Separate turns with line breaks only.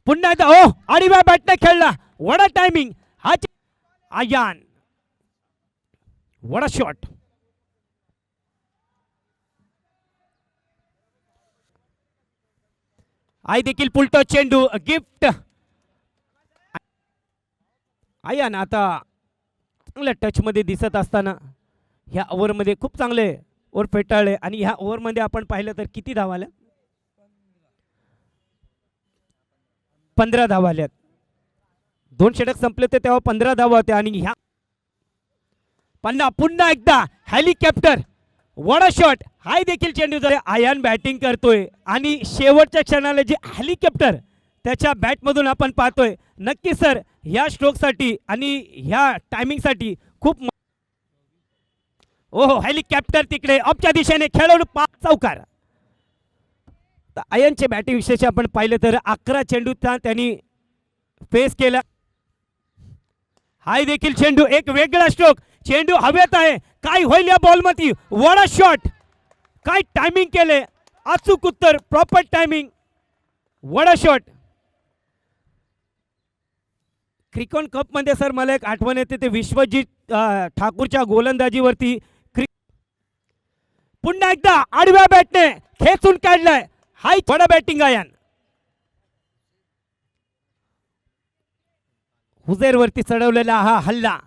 पुन्हा एकदा ओ आडव्या बॅटने खेळला. वडा टायमिंग हा आयान. वडा शॉट. आई देखील पुलटो चेंडू गिफ्ट. आयान आता चांगल्या टच मध्ये दिसत असताना ह्या ओव्हर मध्ये खूप चांगले ओव्हर फेटाळले आणि ह्या ओव्हर मध्ये आपण पाहिलं तर किती धावा आल्या? 15 धावा आल्यात. 2 षटक संपले होते तेव्हा 15 धावा होत्या आणि ह्या पुन्हा एकदा हेलिकॉप्टर. वडा शॉट. हाय देखील चेंडू जर आयान बॅटिंग करतोय आणि शेवटच्या क्षणाला जे हेलिकॉप्टर त्याच्या बॅटमधून आपण पाहतोय. नक्की सर ह्या स्ट्रोकसाठी आणि ह्या टायमिंगसाठी खूप ओहो हेलिकॉप्टर तिकडे ऑफच्या दिशेने खेळवून 5 चौकार. आयनचे बॅटिंग विशेष आपण पाहिलं तर 11 चेंडूचा त्यांनी फेस केला. हाय देखील चेंडू एक वेगळा स्ट्रोक. चेंडू हवेत आहे. काय होईल या बॉल मध्ये? वडा शॉट. काय टायमिंग केले. अचूक उत्तर प्रॉपर टायमिंग. वडा शॉट. क्रिकॉन कप मध्ये सर मला एक आठवण येते ते विश्वजित ठाकूरच्या गोलंदाजीवरती पुन्हा एकदा आडव्या बॅटने खेचून काढलाय. हाय वडा बॅटिंग आयान. हुजेर वरती चढवलेला हा हल्ला